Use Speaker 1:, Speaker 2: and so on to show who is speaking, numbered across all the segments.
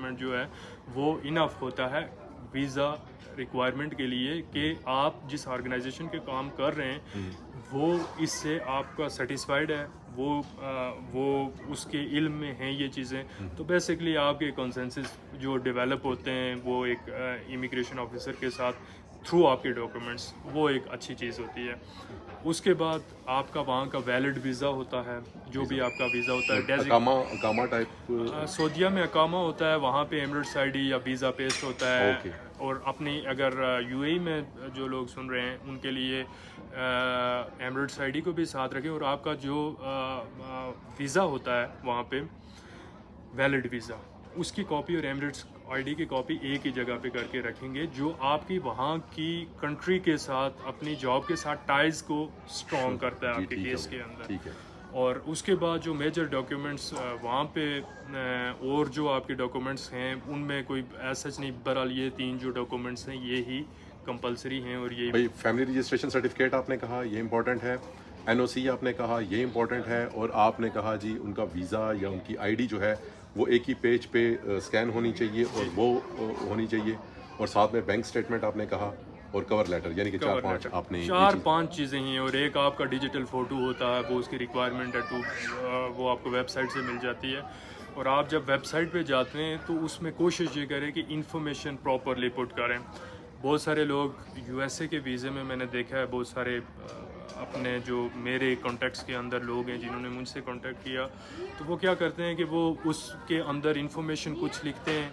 Speaker 1: Document جو ہے وہ انف ہوتا ہے ویزا ریکوائرمنٹ کے لیے کہ آپ جس آرگنائزیشن کے کام کر رہے ہیں وہ اس سے آپ کا سیٹسفائیڈ ہے، وہ اس کے علم میں ہیں یہ چیزیں. تو بیسکلی آپ کے کنسنسس جو ڈیولپ ہوتے ہیں وہ ایک امیگریشن آفیسر کے ساتھ تھرو آپ کے ڈاکیومنٹس، وہ ایک اچھی چیز ہوتی ہے. اس کے بعد آپ کا وہاں کا ویلڈ ویزا ہوتا ہے، جو بھی آپ کا ویزا ہوتا ہے
Speaker 2: اقامہ ٹائپ
Speaker 1: سعودیہ میں اقامہ ہوتا ہے، وہاں پہ ایمریٹس آئی ڈی یا ویزا پیسٹ ہوتا ہے. اور اپنی اگر یو اے ای میں جو لوگ سن رہے ہیں ان کے لیے ایمریٹس آئی ڈی کو بھی ساتھ رکھیں، اور آپ کا جو ویزا ہوتا ہے وہاں پہ ویلڈ ویزا، اس کی کاپی اور ایمریٹس آئی ڈی کی کاپی ایک ہی جگہ پہ کر کے رکھیں گے، جو آپ کی وہاں کی کنٹری کے ساتھ اپنی جاب کے ساتھ ٹائز کو اسٹرانگ کرتا ہے آپ کے کیس کے اندر. اور اس کے بعد جو میجر ڈاکیومنٹس وہاں پہ اور جو آپ کے ڈاکیومنٹس ہیں ان میں کوئی ایسا نہیں، بہرحال یہ 3 جو ڈاکیومنٹس ہیں یہ ہی کمپلسری ہیں. اور یہ
Speaker 2: فیملی رجسٹریشن سرٹیفکیٹ آپ نے کہا یہ امپورٹنٹ ہے، این او سی آپ نے کہا یہ امپورٹنٹ ہے، اور آپ نے کہا جی ان کا ویزا یا ان کی آئی ڈی جو ہے وہ ایک ہی پیج پہ اسکین ہونی چاہیے اور وہ ہونی چاہیے، اور ساتھ میں بینک اسٹیٹمنٹ آپ نے کہا اور کور لیٹر، یعنی کہ 4-5 آپ نے
Speaker 1: 4-5 چیزیں ہیں. اور ایک آپ کا ڈیجیٹل فوٹو ہوتا ہے، وہ اس کی ریکوائرمنٹ ہے وہ آپ کو ویب سائٹ سے مل جاتی ہے. اور آپ جب ویب سائٹ پہ جاتے ہیں تو اس میں کوشش یہ کریں کہ انفارمیشن پراپرلی پٹ کریں. بہت سارے لوگ یو ایس اے کے ویزے میں نے دیکھا ہے، بہت سارے اپنے جو میرے کانٹیکٹس کے اندر لوگ ہیں جنہوں نے مجھ سے کانٹیکٹ کیا، تو وہ کیا کرتے ہیں کہ وہ اس کے اندر انفارمیشن کچھ لکھتے ہیں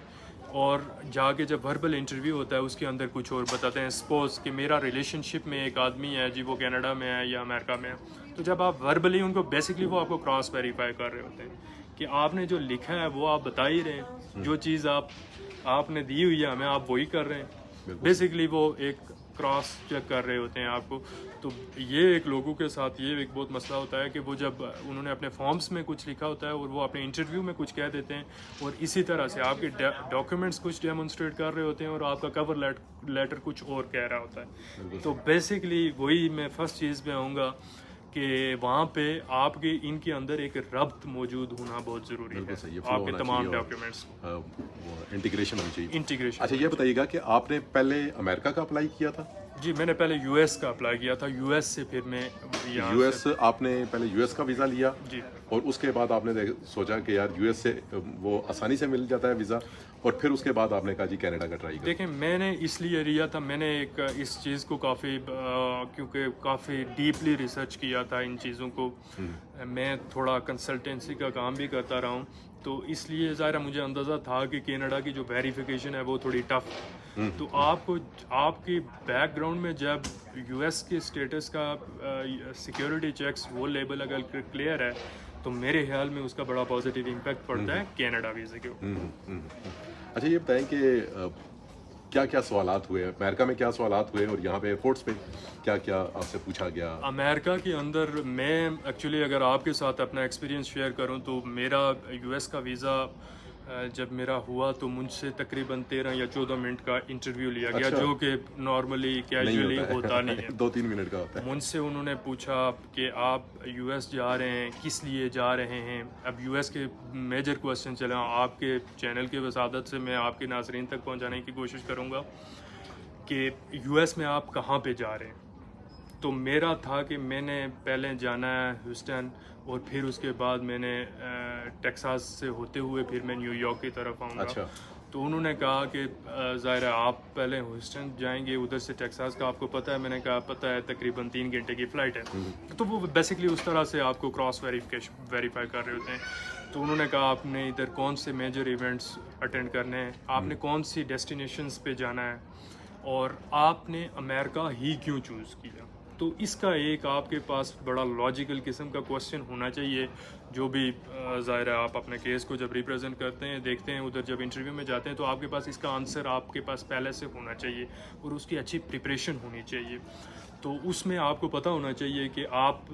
Speaker 1: اور جا کے جب وربل انٹرویو ہوتا ہے اس کے اندر کچھ اور بتاتے ہیں. سپوز کہ میرا ریلیشن شپ میں ایک آدمی ہے جی، وہ کینیڈا میں ہے یا امریکہ میں ہے، تو جب آپ وربلی ان کو بیسکلی وہ آپ کو کراس ویریفائی کر رہے ہوتے ہیں کہ آپ نے جو لکھا ہے وہ آپ بتا ہی رہے ہیں، جو چیز آپ نے دی ہوئی ہے ہمیں آپ وہی کر رہے ہیں. بیسکلی وہ ایک کراس چیک کر رہے ہوتے ہیں آپ کو. تو یہ ایک لوگوں کے ساتھ یہ ایک بہت مسئلہ ہوتا ہے کہ وہ جب انہوں نے اپنے فارمز میں کچھ لکھا ہوتا ہے اور وہ اپنے انٹرویو میں کچھ کہہ دیتے ہیں، اور اسی طرح سے آپ کے ڈاکیومنٹس کچھ ڈیمونسٹریٹ کر رہے ہوتے ہیں اور آپ کا کور لیٹر کچھ اور کہہ رہا ہوتا ہے. تو بیسکلی وہی میں فرسٹ چیز پہ آؤں گا کہ وہاں پہ آپ کے ان کے اندر ایک ربط موجود ہونا بہت ضروری ہے آپ کے تمام ڈاکیومنٹس،
Speaker 2: انٹیگریشن ہونی چاہیے.
Speaker 1: انٹیگریشن.
Speaker 2: اچھا یہ بتائیے گا کہ آپ نے پہلے امریکہ کا اپلائی کیا تھا؟
Speaker 1: جی میں نے پہلے یو ایس کا اپلائی کیا تھا، یو ایس سے پھر میں
Speaker 2: یو ایس آپ نے پہلے یو ایس کا ویزا لیا
Speaker 1: جی،
Speaker 2: اور اس کے بعد آپ نے سوچا کہ یار یو ایس سے وہ آسانی سے مل جاتا ہے ویزا، اور پھر اس کے بعد آپ نے کہا جی کینیڈا کا ٹرائی کریں.
Speaker 1: دیکھیں میں نے اس لیے لیا تھا، میں نے ایک اس چیز کو کافی کیونکہ کافی ڈیپلی ریسرچ کیا تھا ان چیزوں کو. میں تھوڑا کنسلٹنسی کا کام بھی کرتا رہا ہوں، تو اس لیے ظاہر مجھے اندازہ تھا کہ کینیڈا کی جو ویریفیکیشن ہے وہ تھوڑی ٹف. تو آپ کی بیک گراؤنڈ میں جب یو ایس کے اسٹیٹس کا سیکیورٹی چیکس وہ لیبل اگر کلیئر ہے تو میرے خیال میں اس کا بڑا پازیٹیو امپیکٹ پڑتا ہے کینیڈا ویزے کے اوپر.
Speaker 2: اچھا یہ بتائیں کہ کیا کیا سوالات ہوئے امریکہ میں، کیا سوالات ہوئے، اور یہاں پہ ایئرپورٹس پہ کیا کیا آپ سے پوچھا گیا؟
Speaker 1: امریکہ کے اندر میں ایکچولی اگر آپ کے ساتھ اپنا ایکسپیرینس شیئر کروں تو میرا یو ایس کا ویزا جب میرا ہوا تو مجھ سے تقریباً 13 یا 14 منٹ کا انٹرویو لیا گیا، جو کہ نارملی کیجولی ہوتا نہیں ہے،
Speaker 2: 2-3 منٹ کا ہوتا ہے.
Speaker 1: مجھ سے انہوں نے پوچھا کہ آپ یو ایس جا رہے ہیں، کس لیے جا رہے ہیں. اب یو ایس کے میجر کویسچن چلیں آپ کے چینل کی وسادت سے میں آپ کے ناظرین تک پہنچانے کی کوشش کروں گا کہ یو ایس میں آپ کہاں پہ جا رہے ہیں. تو میرا تھا کہ میں نے پہلے جانا ہے ہیوسٹن، اور پھر اس کے بعد میں نے ٹیکساس سے ہوتے ہوئے پھر میں نیو یارک کی طرف آؤں گا. تو انہوں نے کہا کہ ظاہر ہے آپ پہلے ہیوسٹن جائیں گے، ادھر سے ٹیکساس کا آپ کو پتہ ہے. میں نے کہا پتہ ہے، تقریباً 3 گھنٹے کی فلائٹ ہے. تو وہ بیسکلی اس طرح سے آپ کو کراس ویریفائی کر رہے ہوتے ہیں. تو انہوں نے کہا آپ نے ادھر کون سے میجر ایونٹس اٹینڈ کرنے ہیں، آپ نے کون سی ڈیسٹینیشنز پہ جانا ہے، اور آپ نے امریکہ ہی کیوں چوز کیا. تو اس کا ایک آپ کے پاس بڑا لاجیکل قسم کا کوسچن ہونا چاہیے. جو بھی ظاہر ہے آپ اپنے کیس کو جب ریپرزینٹ کرتے ہیں، دیکھتے ہیں ادھر جب انٹرویو میں جاتے ہیں، تو آپ کے پاس اس کا آنسر آپ کے پاس پہلے سے ہونا چاہیے اور اس کی اچھی پریپریشن ہونی چاہیے. تو اس میں آپ کو پتہ ہونا چاہیے کہ آپ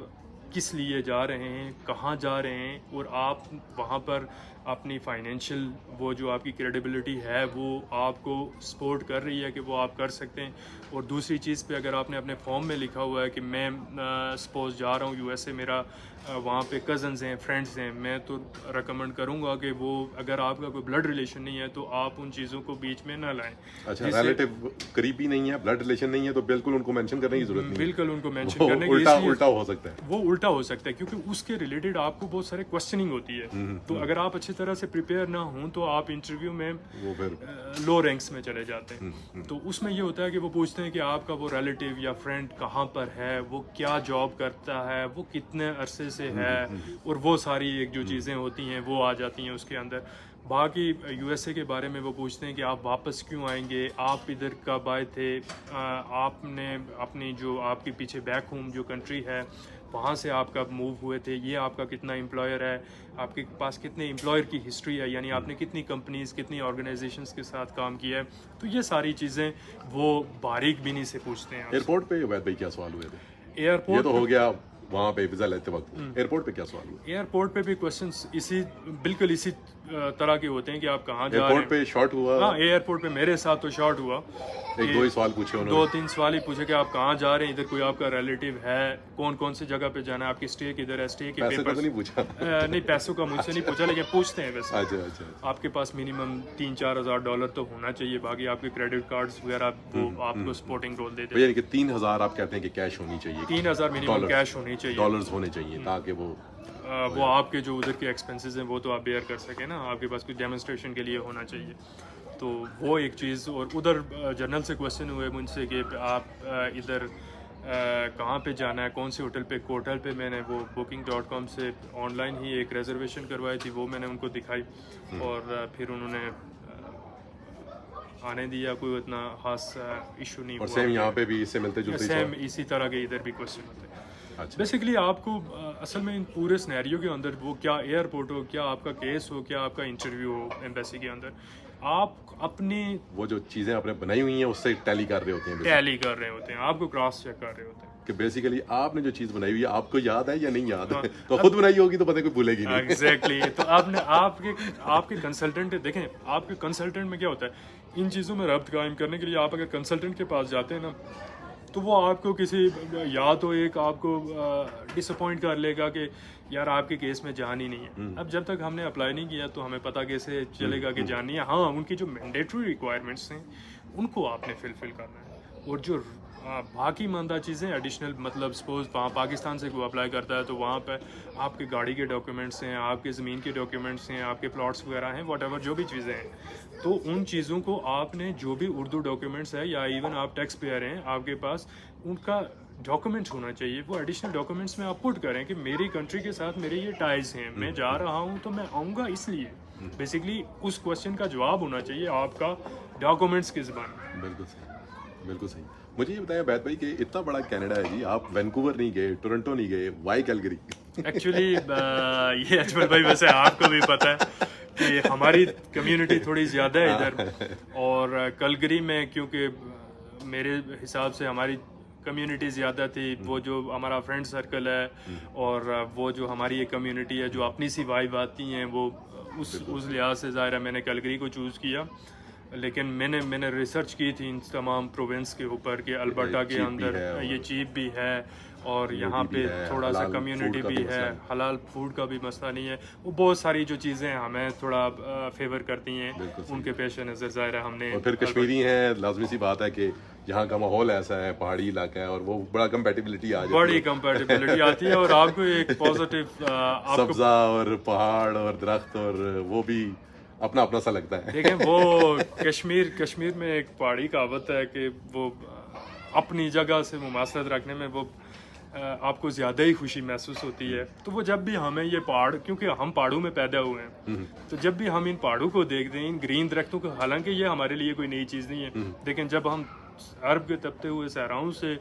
Speaker 1: کس لیے جا رہے ہیں، کہاں جا رہے ہیں، اور آپ وہاں پر اپنی فائنینشیل وہ جو آپ کی کریڈیبلٹی ہے وہ آپ کو سپورٹ کر رہی ہے کہ وہ آپ کر سکتے ہیں. اور دوسری چیز پہ اگر آپ نے اپنے فارم میں لکھا ہوا ہے کہ میں سپوز جا رہا ہوں یو ایس اے, میرا وہاں پہ کزنز ہیں, فرینڈس ہیں, میں تو ریکمینڈ کروں گا کہ وہ اگر آپ کا کوئی بلڈ ریلیشن نہیں ہے تو آپ ان چیزوں کو بیچ میں نہ لائیں.
Speaker 2: اچھا, ریلیٹیو قریبی نہیں ہے, بلڈ ریلیشن نہیں ہے, تو بالکل ان کو مینشن کرنے کی ضرورت نہیں ہے.
Speaker 1: بالکل ان کو مینشن کرنے کی
Speaker 2: الٹا ہو سکتا ہے,
Speaker 1: وہ الٹا ہو سکتا ہے کیونکہ اس کے ریلیٹڈ آپ کو بہت سارے کوشچننگ ہوتی ہے. تو اگر آپ اچھی طرح سے پریپیئر نہ ہوں تو آپ انٹرویو میں لو رینکس میں چلے جاتے ہیں. تو اس میں یہ ہوتا ہے کہ وہ پوچھتے ہیں کہ آپ کا وہ ریلیٹیو یا فرینڈ کہاں پر ہے, وہ کیا جاب کرتا ہے, وہ کتنے عرصے سے ہے, اور وہ ساری ایک جو چیزیں ہوتی ہیں وہ آ جاتی ہیں اس کے اندر. باقی یو ایس اے کے بارے میں وہ پوچھتے ہیں کہ آپ واپس کیوں آئیں گے, آپ ادھر کب آئے تھے, آپ نے اپنی جو آپ کے پیچھے بیک ہوم جو کنٹری ہے وہاں سے آپ کب موو ہوئے تھے, یہ آپ کا کتنا امپلائر ہے, آپ کے پاس کتنے امپلائر کی ہسٹری ہے, یعنی آپ نے کتنی کمپنیز کتنی آرگنائزیشنز کے ساتھ کام کیا ہے. تو یہ ساری چیزیں وہ باریک بینی سے پوچھتے ہیں.
Speaker 2: ایئرپورٹ پہ عبید بھائی کیا سوال ہوئے تھے؟
Speaker 1: ایئرپورٹ
Speaker 2: یہ تو ہو گیا وہاں پہ ویزا لیتے وقت, ایئرپورٹ پہ کیا سوال ہوا؟
Speaker 1: ایئرپورٹ پہ بھی کوشچنس بالکل اسی طرح کے ہوتے ہیں کہ آپ کہاں جا رہے ہیں.
Speaker 2: ایئرپورٹ پہ شارٹ ہوا؟
Speaker 1: ہاں, ایئرپورٹ پہ میرے ساتھ تو شارٹ ہوا.
Speaker 2: ایک دو ہی سوال پوچھے انہوں نے,
Speaker 1: 2-3 سوال ہی پوچھے کہ آپ کہاں جا رہے ہیں, ادھر کوئی آپ کا ریلیٹیو ہے, کون سے جگہ پہ جانا ہے, آپ کی اسٹے کدھر ہے, اسٹے کے
Speaker 2: پیسے کا
Speaker 1: پیپر.
Speaker 2: تو نہیں پوچھا؟
Speaker 1: نہیں, پیسوں کا مجھ سے نہیں پوچھا, لیکن پوچھتے ہیں ویسے.
Speaker 2: اچھا.
Speaker 1: آپ کے پاس منیمم $3,000-4,000 تو ہونا چاہیے, باقی آپ کے کریڈٹ کارڈز وغیرہ وہ آپ کو سپورٹنگ رول دیتے ہیں.
Speaker 2: یعنی کہ 3,000 آپ کہتے ہیں کہ کیش ہونی چاہیے,
Speaker 1: 3,000 منیمم کیش ہونی چاہیے,
Speaker 2: ڈالرز ہونے چاہیے, تاکہ
Speaker 1: وہ آپ کے جو ادھر کے ایکسپینسز ہیں وہ تو آپ بیئر کر سکیں نا, آپ کے پاس کچھ ڈیمونسٹریشن کے لیے ہونا چاہیے. تو وہ ایک چیز. اور ادھر جنرل سے کویشچن ہوئے مجھ سے کہ آپ ادھر کہاں پہ جانا ہے, کون سے ہوٹل پہ. ہوٹل پہ میں نے وہ booking.com سے آن لائن ہی ایک ریزرویشن کروائی تھی, وہ میں نے ان کو دکھائی, اور پھر انہوں نے آنے دیا. کوئی اتنا خاص ایشو نہیں ہوا.
Speaker 2: اور سیم یہاں پہ بھی اس سے ملتے جلتے
Speaker 1: سیم اسی طرح کے ادھر بھی کویشچن ہوتے ہیں. بیسیکلی آپ کو اصل میں ان پورے سینیریو کے اندر, وہ کیا ایئرپورٹ ہو, کیا آپ کا کیس ہو, کیا آپ کا انٹرویو ہو ایمبیسی کے اندر, آپ اپنی
Speaker 2: وہ جو چیزیں آپ نے بنائی ہوئی ہیں اس سے ٹیلی کر رہے ہوتے ہیں,
Speaker 1: آپ کو کراس چیک کر رہے ہوتے ہیں
Speaker 2: کہ بیسیکلی آپ نے جو چیز بنائی ہوئی ہے آپ کو یاد ہے یا نہیں یاد ہے. تو خود بنائی ہوگی تو پتہ کوئی بھولے گی نہیں.
Speaker 1: ایگزیکٹلی. تو آپ کے کنسلٹنٹ دیکھیں, آپ کے کنسلٹنٹ میں کیا ہوتا ہے, ان چیزوں میں ربط قائم کرنے کے لیے آپ اگر کنسلٹنٹ کے پاس جاتے ہیں نا, تو وہ آپ کو کسی یا تو ایک آپ کو ڈس اپوائنٹ کر لے گا کہ یار آپ کے کیس میں جان ہی نہیں ہے. اب جب تک ہم نے اپلائی نہیں کیا تو ہمیں پتہ کیسے چلے گا کہ جان نہیں ہے. ہاں, ان کی جو مینڈیٹری ریکوائرمنٹس ہیں ان کو آپ نے فلفل کرنا ہے, اور جو باقی ماندہ چیزیں ایڈیشنل, مطلب سپوز پاکستان سے کوئی اپلائی کرتا ہے تو وہاں پہ آپ کے گاڑی کے ڈاکیومنٹس ہیں, آپ کے زمین کے ڈاکیومنٹس ہیں, آپ کے پلاٹس وغیرہ ہیں, واٹ ایور جو بھی چیزیں ہیں, تو ان چیزوں کو آپ نے جو بھی اردو ڈاکیومنٹس ہے یا ایون آپ ٹیکس پیئر ہیں آپ کے پاس, ان کا ڈاکیومنٹ ہونا چاہیے. وہ ایڈیشنل ڈاکیومنٹس میں آپ پٹ کریں کہ میری کنٹری کے ساتھ میرے یہ ٹائز ہیں, میں جا رہا ہوں تو میں آؤں گا اس لیے. بیسیکلی اس کویشچن کا جواب ہونا چاہیے آپ کا ڈاکیومنٹس کی زبان میں.
Speaker 2: بالکل صحیح. مجھے یہ بتائیں عبید بھائی کہ اتنا بڑا کینیڈا ہے جی, آپ وینکوور نہیں گئے, ٹورنٹو نہیں گئے, وائی کیلگری؟
Speaker 1: ایکچولی یہ اجمل بھائی ویسے آپ کو بھی پتہ ہے کہ ہماری کمیونٹی تھوڑی زیادہ ہے ادھر, اور کلگری میں کیونکہ میرے حساب سے ہماری کمیونٹی زیادہ تھی, وہ جو ہمارا فرینڈ سرکل ہے اور وہ جو ہماری ایک کمیونٹی ہے جو اپنی سی وائب آتی ہیں, وہ اس لحاظ سے ظاہر ہے میں نے کلگری کو چوز کیا. لیکن میں نے ریسرچ کی تھی ان تمام پروونس کے اوپر کہ البرٹا کے اندر یہ چیپ بھی ہے اور یہاں پہ تھوڑا سا کمیونٹی بھی ہے, حلال فوڈ کا بھی مسئلہ نہیں ہے. وہ بہت ساری جو چیزیں ہمیں تھوڑا فیور کرتی ہیں, ان کے پیش نظر ظاہر ہے ہم نے.
Speaker 2: اور پھر کشمیری ہیں, لازمی سی بات ہے کہ یہاں کا ماحول ایسا ہے, پہاڑی علاقہ ہے, اور وہ بڑا کمپیٹیبلٹی
Speaker 1: بڑی کمپیٹیبلٹی آتی ہے, اور آپ کو ایک پازیٹیو
Speaker 2: سبزہ اور پہاڑ اور درخت, اور وہ بھی اپنا اپنا سا لگتا ہے.
Speaker 1: دیکھیں وہ کشمیر میں ایک پہاڑی کہاوت ہے کہ وہ اپنی جگہ سے مماثلت رکھنے میں وہ آپ کو زیادہ ہی خوشی محسوس ہوتی ہے. تو وہ جب بھی ہمیں یہ پہاڑ, کیونکہ ہم پہاڑوں میں پیدا ہوئے ہیں, تو جب بھی ہم ان پہاڑوں کو دیکھتے ہیں, ان گرین درختوں کو, حالانکہ یہ ہمارے لیے کوئی نئی چیز نہیں ہے, لیکن جب ہم عرب کے تپتے ہوئے صحراؤں سے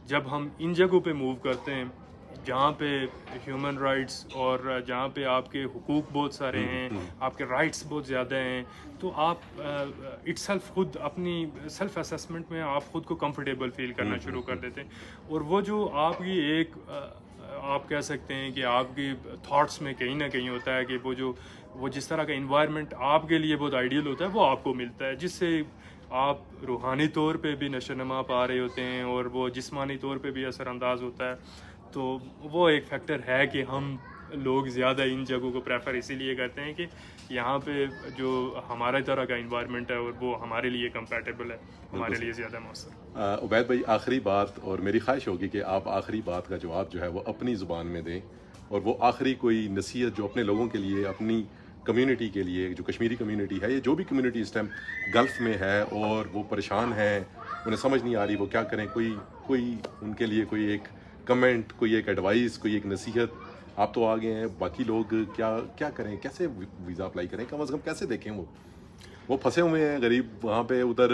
Speaker 1: جب ہم ان جگہوں پہ موو کرتے ہیں جہاں پہ ہیومن رائٹس اور جہاں پہ آپ کے حقوق بہت سارے ہیں, آپ کے رائٹس بہت زیادہ ہیں, تو آپ اٹ سیلف خود اپنی سیلف اسیسمنٹ میں آپ خود کو کمفرٹیبل فیل کرنا شروع کر دیتے ہیں. اور وہ جو آپ کی ایک آپ کہہ سکتے ہیں کہ آپ کی تھاٹس میں کہیں نہ کہیں ہوتا ہے کہ وہ جو وہ جس طرح کا انوائرمنٹ آپ کے لیے بہت آئیڈیل ہوتا ہے وہ آپ کو ملتا ہے، جس سے آپ روحانی طور پہ بھی نشو نما پا رہے ہوتے ہیں اور وہ جسمانی طور پہ بھی اثر انداز ہوتا ہے. تو وہ ایک فیکٹر ہے کہ ہم لوگ زیادہ ان جگہوں کو پریفر اسی لیے کرتے ہیں کہ یہاں پہ جو ہمارے طرح کا انوائرمنٹ ہے اور وہ ہمارے لیے کمپیٹیبل ہے، ہمارے لیے زیادہ مؤثر.
Speaker 2: عبید بھائی آخری بات، اور میری خواہش ہوگی کہ آپ آخری بات کا جواب جو ہے وہ اپنی زبان میں دیں، اور وہ آخری کوئی نصیحت جو اپنے لوگوں کے لیے، اپنی کمیونٹی کے لیے، جو کشمیری کمیونٹی ہے یا جو بھی کمیونٹی اس ٹائم گلف میں ہے اور وہ پریشان ہیں، انہیں سمجھ نہیں آ رہی وہ کیا کریں، کوئی ان کے لیے کوئی ایک کمنٹ، کوئی ایک ایڈوائس، کوئی ایک نصیحت. آپ تو آگے ہیں، باقی لوگ کیا کریں، کیسے ویزا اپلائی کریں، کم از کم کیسے دیکھیں، وہ پھنسے ہوئے ہیں غریب وہاں پہ ادھر.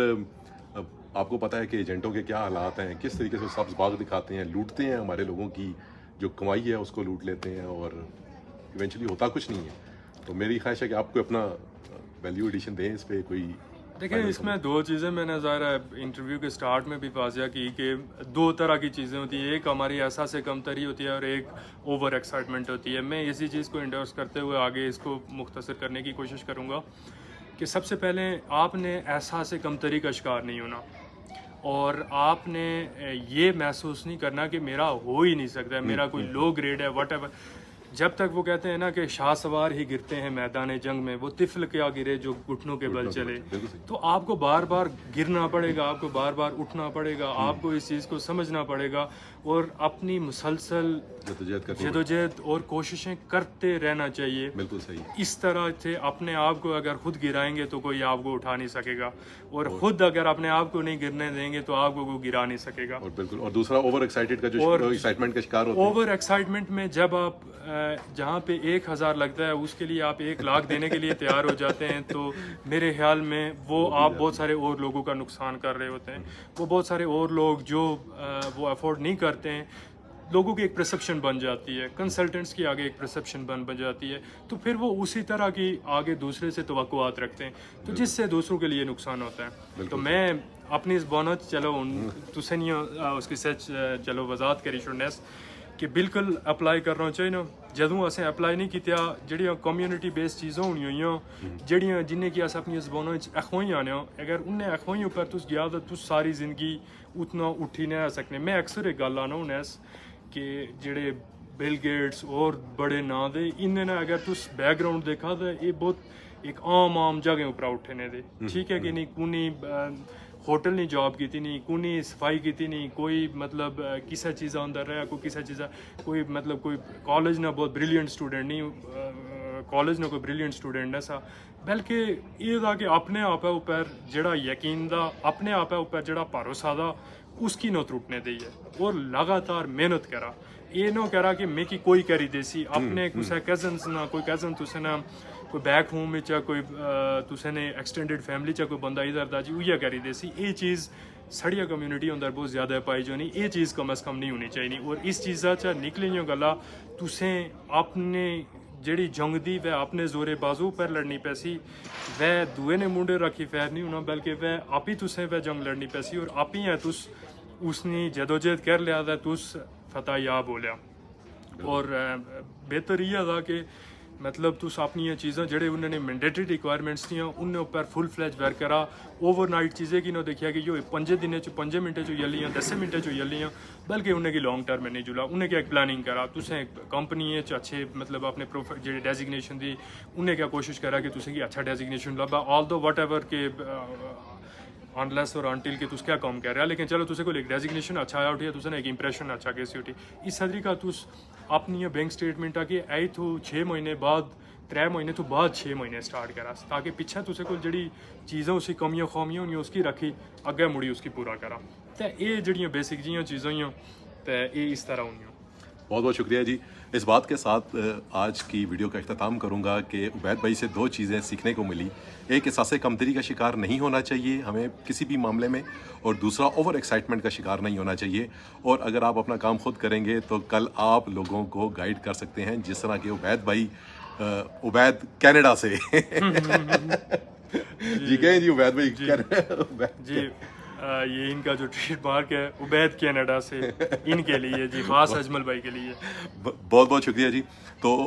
Speaker 2: آپ کو پتہ ہے کہ ایجنٹوں کے کیا حالات ہیں، کس طریقے سے سبز باغ دکھاتے ہیں، لوٹتے ہیں ہمارے لوگوں کی جو کمائی ہے اس کو لوٹ لیتے ہیں، اور ایونچولی ہوتا کچھ نہیں ہے. تو میری خواہش ہے کہ آپ کو اپنا ویلیو ایڈیشن دیں اس پہ کوئی.
Speaker 1: دیکھیں اس میں دو چیزیں میں نے ظاہر ہے انٹرویو کے سٹارٹ میں بھی واضح کی کہ دو طرح کی چیزیں ہوتی ہیں، ایک ہماری احساس کمتری ہوتی ہے اور ایک اوور ایکسائٹمنٹ ہوتی ہے. میں اسی چیز کو انڈورس کرتے ہوئے آگے اس کو مختصر کرنے کی کوشش کروں گا کہ سب سے پہلے آپ نے احساس کمتری کا شکار نہیں ہونا، اور آپ نے یہ محسوس نہیں کرنا کہ میرا ہو ہی نہیں سکتا، میرا کوئی لو گریڈ ہے واٹ ایور. جب تک وہ کہتے ہیں نا کہ شاہ سوار ہی گرتے ہیں میدان جنگ میں، وہ طفل کیا گرے جو گھٹنوں کے بل چلے. تو آپ کو بار بار گرنا پڑے گا، آپ کو بار بار اٹھنا پڑے گا، آپ کو اس چیز کو سمجھنا پڑے گا اور اپنی مسلسل جدوجہد اور کوششیں کرتے رہنا چاہیے.
Speaker 2: بالکل صحیح.
Speaker 1: اس طرح سے اپنے آپ کو اگر خود گرائیں گے تو کوئی آپ کو اٹھا نہیں سکے گا، اور خود اگر اپنے آپ کو نہیں گرنے دیں گے تو آپ کو کوئی گرا نہیں سکے گا.
Speaker 2: اور بالکل. اور دوسرا اوور ایکسائٹڈ کا جو ایکسائٹمنٹ کا شکار ہوتا ہے،
Speaker 1: اوور ایکسائٹمنٹ میں جب آپ جہاں پہ 1000 لگتا ہے اس کے لیے آپ 1 لاکھ دینے کے لیے تیار ہو جاتے ہیں، تو میرے خیال میں وہ آپ بہت سارے اور لوگوں کا نقصان کر رہے ہوتے ہیں. وہ بہت سارے اور لوگ جو وہ افورڈ نہیں کرتے ہیں، لوگوں کی ایک پرسپشن بن جاتی ہے، کنسلٹنٹس کی آگے ایک پرسپشن بن جاتی ہے، تو پھر وہ اسی طرح کی آگے دوسرے سے توقعات رکھتے ہیں، تو جس سے دوسروں کے لیے نقصان ہوتا ہے. تو میں اپنی اس بونت چلو تسے نہیں اس کی سچ چلو وضاحت کری چھوڑنیس کہ بالکل اپلائی کرنا چاہیے نا. جدوں اسیں اپلائی نہیں کیتیا جڑیاں کمیونٹی بیس چیزاں ہونی ہوئی جڑیاں جنہیں کہ اپنی زبانوں اخوائیں آنے اگر انہیں اخوائیں اوپر تس گیا تو تس ساری زندگی اتنا اٹھی نہ آ سکنے. میں اکثر ایک گل آنا ہوں کہ جڑے بل گیٹس اور بڑے نام دے انہیں نا اگر تس بیک گراؤنڈ دیکھا تو یہ بہت ایک عام جگہ اوپر اٹھنے دے. ٹھیک ہے کہ نہیں، کونی ہوٹل نہیں جاب کی نہیں، کونی صفائی کی نہیں، کوئی مطلب کسی چیزا اندر رہا، کوئی کسی چیزا کوئی مطلب کوئی کالج نہ بہت بریلینٹ اسٹوڈنٹ نہیں، کالج نہ کوئی بریلینٹ اسٹوڈنٹ نہ سا، بلکہ یہ تھا کہ اپنے آپ اوپر جڑا یقین دا، اپنے آپ اوپر جڑا بھروسہ دا اس کی نہ ٹوٹنے دی ہے اور لگاتار محنت کرا. یہ نہ کرا کہ میں کی کوئی کری دیسی اپنے کسے کزنس نہ کوئی کزن تسے نہ کوئی بیک ہوم میں چاہ کوئی تسے نے ایکسٹینڈیڈ فیملی چاہ کوئی بندہ ادھر دا جی وہ کری دیسی. یہ چیز سڑیا کمیونٹی اندر بہت زیادہ پائی جو نہیں، یہ چیز کم از کم نہیں ہونی چاہیے. اور اس چیزا چاہ نکلی گلا تسیں اپنے جیڑی جنگ دی وہ اپنے زورے بازو پر لڑنی پیسی، وہ دوے نے منڈے رکھی فیر نہیں ہونا بلکہ وہ آپ ہی تسیں وہ جنگ لڑنی پیسی اور آپ ہی ہیں تس اس نے جدوجہد کر لیا تھا تس فتح یاب ہو لیا. اور بہتر یہ تھا کہ مطلب تس اپنی یہ چیزاں جڑے انہوں نے مینڈیٹری ریکوائرمنٹس تھیں انہیں اوپر فل فلیج ورک کرا. اوور نائٹ چیزیں کی نہ دیکھا کہ جو 5 دن 5 منٹ چلی ہیں 10 منٹ چلی ہیں، بلکہ انہیں کی لانگ ٹرم میں نہیں جلا. انہیں کیا ایک پلاننگ کرا، تسیں کمپنی اچھے مطلب اپنے جی ڈیزگنیشن دی انہیں کیا کوشش کرا کہ تسیں کی اچھا ڈیزگنیشن لبا آل دو وٹ ایور کہ انلیس اور انٹل کہ تس کیا کام کر رہا، لیکن چلو تسے کو ایک ڈیزگنیشن اچھا آیا اٹھی تسے ایک امپریشن اچھا کیسی اٹھی. اس طریقہ تس اپنی بینک سٹیٹمنٹ آ کہ آئی تو 6 مہینے بعد 3 مہینے تو بعد 6 مہینے سٹارٹ کرا تاکہ پیچھے تسے کو جڑی چیزیں اسی کمیاں خومیاں ہونی اس کی رکھی اگے مڑی اس کی پورا کرا. تو یہ جڑیاں بیسک جیاں چیزیں ہیں تو یہ اس طرح ہونی.
Speaker 2: بہت بہت شکریہ جی. اس بات کے ساتھ آج کی ویڈیو کا اختتام کروں گا کہ عبید بھائی سے 2 چیزیں سیکھنے کو ملی. ایک احساس کمتری کا شکار نہیں ہونا چاہیے ہمیں کسی بھی معاملے میں، اور دوسرا اوور ایکسائٹمنٹ کا شکار نہیں ہونا چاہیے. اور اگر آپ اپنا کام خود کریں گے تو کل آپ لوگوں کو گائیڈ کر سکتے ہیں، جس طرح کہ عبید بھائی عبید کینیڈا سے جی کہیں جی عبید بھائی
Speaker 1: جی یہ ان کا جو ٹریڈ مارک ہے عبید کینیڈا سے ان کے لیے جی، خاص اجمل بھائی کے لیے.
Speaker 2: بہت بہت شکریہ جی. تو